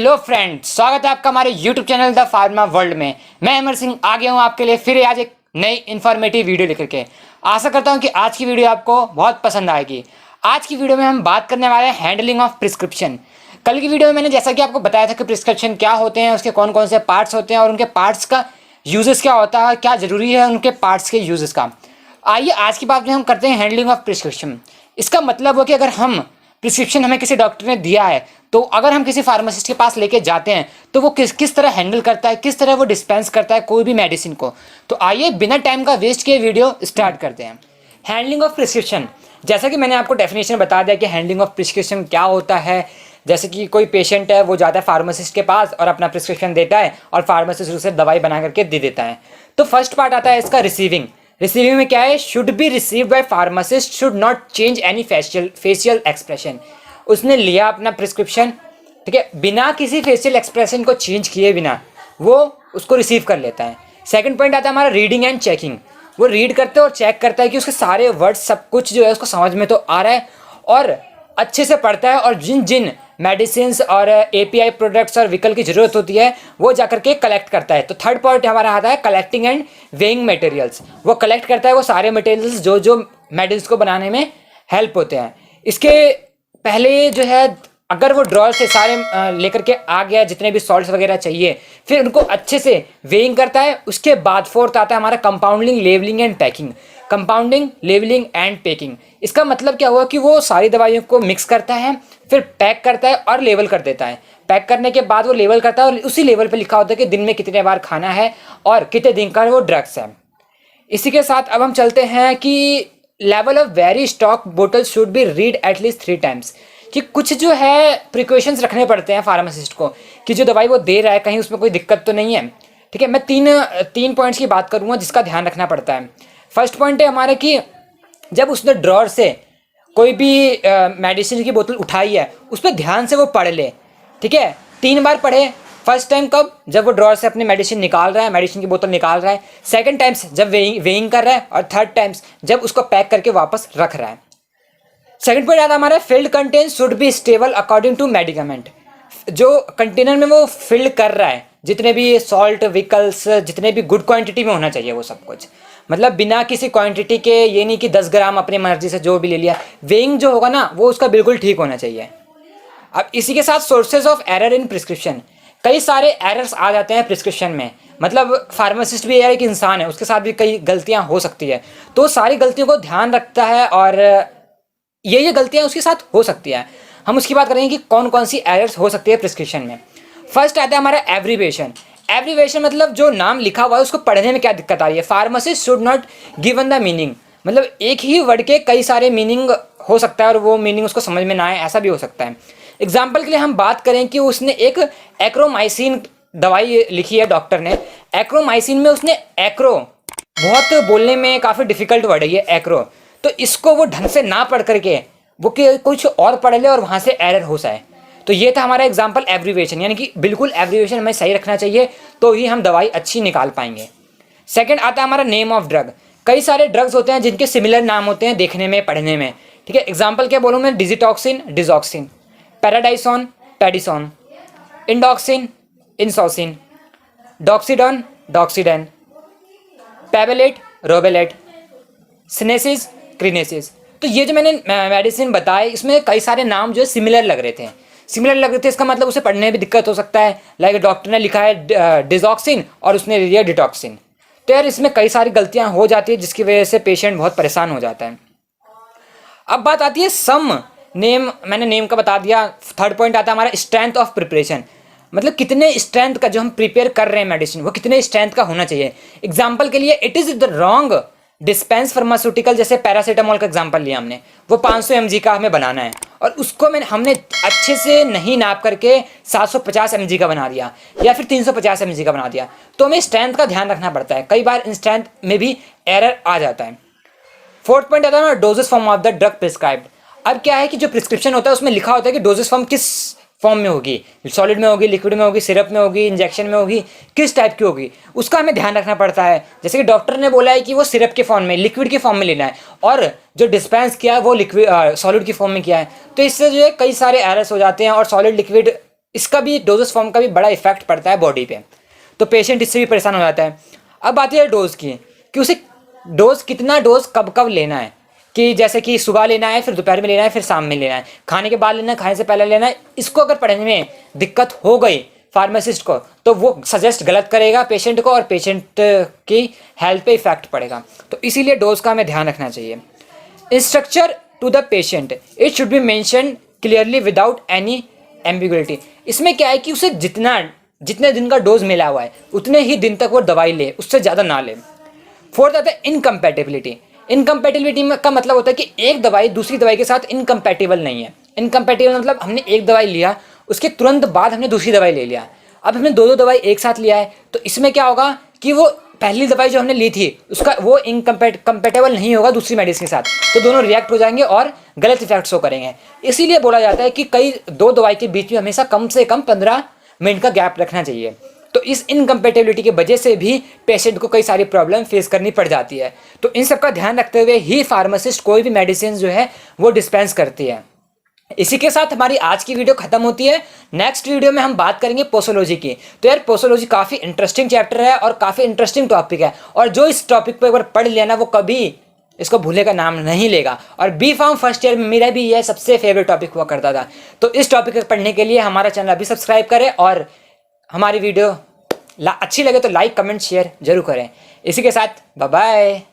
Hello friends, स्वागत है आपका हमारे YouTube channel the pharma world में। मैं अमर सिंह आ गया हूँ आपके लिए फिर आज एक नई इन्फॉर्मेटिव वीडियो लेकर के। आशा करता हूँ कि आज की वीडियो आपको बहुत पसंद आएगी। आज की वीडियो में हम बात करने वाले हैं हैंडलिंग ऑफ प्रिस्क्रिप्शन। कल की वीडियो में मैंने जैसा कि आपको बताया था कि प्रिस्क्रिप्शन क्या होते हैं, उसके कौन कौन से पार्ट्स होते हैं और उनके पार्ट्स का यूजेस क्या होता है, क्या ज़रूरी है उनके पार्ट्स के यूजेस का। आइए आज की बात में हम करते हैं हैंडलिंग ऑफ प्रिस्क्रिप्शन। इसका मतलब हो कि अगर हम प्रिस्क्रिप्शन हमें किसी डॉक्टर ने दिया है तो अगर हम किसी फार्मासिस्ट के पास लेके जाते हैं तो वो किस तरह हैंडल करता है, किस तरह वो डिस्पेंस करता है कोई भी मेडिसिन को। तो आइए बिना टाइम का वेस्ट किए वीडियो स्टार्ट करते हैं। हैंडलिंग ऑफ प्रिस्क्रिप्शन, जैसा कि मैंने आपको डेफिनेशन बता दिया कि हैंडलिंग ऑफ प्रिस्क्रिप्शन क्या होता है। जैसे कि कोई पेशेंट है, वो जाता है फार्मासिस्ट के पास और अपना प्रिस्क्रिप्शन देता है और फार्मासिस्ट उसे दवाई बना करके दे देता है। तो फर्स्ट पार्ट आता है इसका रिसीविंग। रिसीविंग में क्या है, should be received by pharmacist, should not change any facial expression. उसने लिया अपना प्रिस्क्रिप्शन, ठीक है, बिना किसी फेशियल एक्सप्रेशन को चेंज किए बिना वो उसको रिसीव कर लेता है। सेकंड पॉइंट आता है हमारा रीडिंग एंड चेकिंग। वो रीड करते हैं और चेक करता है कि उसके सारे वर्ड्स सब कुछ जो है उसको समझ में तो आ रहा है और अच्छे से पढ़ता है, और जिन जिन मेडिसिन और एपीआई प्रोडक्ट्स और व्हीकल की ज़रूरत होती है वो जाकर के कलेक्ट करता है। तो थर्ड पॉइंट हमारा आता है कलेक्टिंग एंड वेइंग मटेरियल्स। वो कलेक्ट करता है वो सारे मटेरियल्स जो जो मेडिसिन को बनाने में हेल्प होते हैं। इसके पहले जो है अगर वो ड्रॉर से सारे लेकर के आ गया जितने भी सॉल्ट्स वगैरह चाहिए, फिर उनको अच्छे से वेइंग करता है। उसके बाद फोर्थ आता है हमारा compounding, levelling and packing. Compounding, levelling and packing, इसका मतलब क्या हुआ कि वो सारी दवाइयों को मिक्स करता है, फिर पैक करता है और लेवल कर देता है। पैक करने के बाद वो लेवल करता है और उसी लेवल पर लिखा होता है कि दिन में कितने बार खाना है और कितने दिन का वो ड्रग्स है। इसी के साथ अब हम चलते हैं कि level of very stock bottle should be read at least 3 times. कि कुछ जो है प्रिकॉशंस रखने पड़ते हैं फार्मासिस्ट को कि जो दवाई वो दे रहा है कहीं उसमें कोई दिक्कत तो नहीं है। ठीक है, मैं तीन पॉइंट्स की बात करूँगा जिसका ध्यान रखना पड़ता है। फर्स्ट पॉइंट है हमारा कि जब उसने ड्रॉर से कोई भी मेडिसिन की बोतल उठाई है उस पर ध्यान से वो पढ़ ले। ठीक है, 3 बार पढ़े। फर्स्ट टाइम कब, जब वो ड्रॉर से अपनी मेडिसिन निकाल रहा है, मेडिसिन की बोतल निकाल रहा है। सेकंड टाइम्स जब वेइंग कर रहा है, और थर्ड टाइम्स जब उसको पैक करके वापस रख रहा है। सेकंड पॉइंट आता है हमारा filled container should be stable according to medicament. जो कंटेनर में वो फिल्ड कर रहा है, जितने भी सॉल्ट व्हीकल्स, जितने भी गुड क्वांटिटी में होना चाहिए वो सब कुछ, मतलब बिना किसी क्वांटिटी के, ये नहीं कि 10 ग्राम अपनी मर्जी से जो भी ले लिया। वेइंग जो होगा ना वो उसका बिल्कुल ठीक होना चाहिए। अब इसी के साथ sources of error in prescription. कई सारे एरर्स आ जाते हैं प्रिस्क्रिप्शन में। मतलब फार्मासिस्ट भी एक इंसान है, उसके साथ भी कई गलतियां हो सकती है, तो सारी गलतियों को ध्यान रखता है और ये गलतियां उसके साथ हो सकती है। हम उसकी बात करेंगे कि कौन कौन सी एरर्स हो सकती है प्रिस्क्रिप्शन में। फर्स्ट आता है हमारा एब्रीवेशन। एब्रीवेशन मतलब जो नाम लिखा हुआ है उसको पढ़ने में क्या दिक्कत आ रही है। Pharmacist should not given the meaning, मतलब एक ही वर्ड के कई सारे मीनिंग हो सकता है और वो मीनिंग उसको समझ में ना आए, ऐसा भी हो सकता है। एग्जाम्पल के लिए हम बात करें कि उसने एक एक्रोमाइसिन दवाई लिखी है डॉक्टर ने। एक्रोमाइसिन में उसने एक्रो, बहुत बोलने में काफ़ी डिफिकल्ट वर्ड है ये एक्रो, तो इसको वो ढंग से ना पढ़ करके वो कुछ और पढ़ ले और वहाँ से एरर हो जाए। तो ये था हमारा एग्जाम्पल एब्रीवेशन, यानी कि बिल्कुल एब्रीवेशन हमें सही रखना चाहिए तो ही हम दवाई अच्छी निकाल पाएंगे। सेकंड आता है हमारा नेम ऑफ ड्रग। कई सारे ड्रग्स होते हैं जिनके सिमिलर नाम होते हैं देखने में, पढ़ने में। ठीक है, एग्जाम्पल क्या बोलूँ मैं, डिजिटॉक्सिन, डिजॉक्सिन, पैराडाइसोन, पैडिसोन, इंडॉक्सिन, इंसोसिन, डॉक्सीडॉन, डॉक्सीडैन, पैबलेट, रोबेलेट, सिनेसिस, क्रीनेसिस। तो ये जो मैंने मेडिसिन बताए इसमें कई सारे नाम जो है सिमिलर लग रहे थे। इसका मतलब उसे पढ़ने में भी दिक्कत हो सकता है। लाइक डॉक्टर ने लिखा है डिजॉक्सिन और उसने ले लिया डिटॉक्सिन, तो यार इसमें कई सारी गलतियां हो जाती है जिसकी वजह से पेशेंट बहुत परेशान हो जाता है। अब बात आती है सम नेम, मैंने नेम का बता दिया। थर्ड पॉइंट आता है हमारा स्ट्रेंथ ऑफ प्रिपरेशन, मतलब कितने स्ट्रेंथ का जो हम प्रिपेयर कर रहे हैं मेडिसिन वो कितने स्ट्रेंथ का होना चाहिए। एग्जाम्पल के लिए it is the wrong dispense pharmaceutical, जैसे पैरासीटामोल का एग्जांपल लिया हमने, वो 500 mg का हमें बनाना है और उसको हमने अच्छे से नहीं नाप करके 750 mg का बना दिया या फिर 350 mg का बना दिया, तो हमें स्ट्रेंथ का ध्यान रखना पड़ता है। कई बार इन स्ट्रेंथ में भी एरर आ जाता है। फोर्थ पॉइंट आता है ना doses form of the drug prescribed. अब क्या है कि जो प्रिस्क्रिप्शन होता है उसमें लिखा होता है कि डोजेस फॉर्म किस फॉर्म में होगी, सॉलिड में होगी, लिक्विड में होगी, सिरप में होगी, इंजेक्शन में होगी, किस टाइप की होगी, उसका हमें ध्यान रखना पड़ता है। जैसे कि डॉक्टर ने बोला है कि वो सिरप के फॉर्म में, लिक्विड के फॉर्म में लेना है, और जो डिस्पेंस किया है वो लिक्विड सॉलिड की फॉर्म में किया है, तो इससे जो है कई सारे एरर्स हो जाते हैं और सॉलिड लिक्विड इसका भी डोजेस फॉर्म का भी बड़ा इफेक्ट पड़ता है बॉडी पे, तो पेशेंट इससे भी परेशान हो जाता है। अब बात है डोज की, कि उसे डोज कितना डोज कब कब लेना है, कि जैसे कि सुबह लेना है, फिर दोपहर में लेना है, फिर शाम में लेना है, खाने के बाद लेना है, खाने से पहले लेना है। इसको अगर पढ़ने में दिक्कत हो गई फार्मासिस्ट को, तो वो सजेस्ट गलत करेगा पेशेंट को, और पेशेंट की हेल्थ पे इफेक्ट पड़ेगा। तो इसीलिए डोज का हमें ध्यान रखना चाहिए। Instruction to the patient, it should be mention clearly without any ambiguity. इसमें क्या है कि उसे जितने दिन का डोज मिला हुआ है उतने ही दिन तक वो दवाई ले, उससे ज़्यादा ना ले। फोर्थ आता है इनकम्पैटिबिलिटी। इनकम्पैटिबिलिटी का मतलब होता है कि एक दवाई दूसरी दवाई के साथ इनकम्पैटिबल नहीं है। इनकम्पैटिबल मतलब हमने एक दवाई लिया, उसके तुरंत बाद हमने दूसरी दवाई ले लिया, अब हमने दो दवाई एक साथ लिया है, तो इसमें क्या होगा कि वो पहली दवाई जो हमने ली थी उसका वो कंपेटेबल नहीं होगा दूसरी मेडिसिन के साथ, तो दोनों रिएक्ट हो जाएंगे और गलत इफेक्ट शो करेंगे। इसीलिए बोला जाता है कि कई दो दवाई के बीच में हमेशा कम से कम 15 मिनट का गैप रखना चाहिए। तो इस इनकम्पेटेबिलिटी की वजह से भी पेशेंट को कई सारी प्रॉब्लम फेस करनी पड़ जाती है। तो इन सब का ध्यान रखते हुए ही फार्मासिस्ट कोई भी मेडिसिन जो है वो डिस्पेंस करती है। इसी के साथ हमारी आज की वीडियो खत्म होती है। नेक्स्ट वीडियो में हम बात करेंगे पोसोलॉजी की। तो यार पोसोलॉजी काफ़ी इंटरेस्टिंग चैप्टर है और काफ़ी इंटरेस्टिंग टॉपिक है, और जो इस टॉपिक पर एक बार पढ़ लिया ना वो कभी इसको भूले का नाम नहीं लेगा। और बी फार्म फर्स्ट ईयर में मेरा भी यह सबसे फेवरेट टॉपिक हुआ करता था। तो इस टॉपिक को पढ़ने के लिए हमारा चैनल अभी सब्सक्राइब करें, और हमारी वीडियो अच्छी लगे तो लाइक कमेंट शेयर जरूर करें। इसी के साथ बाय बाय।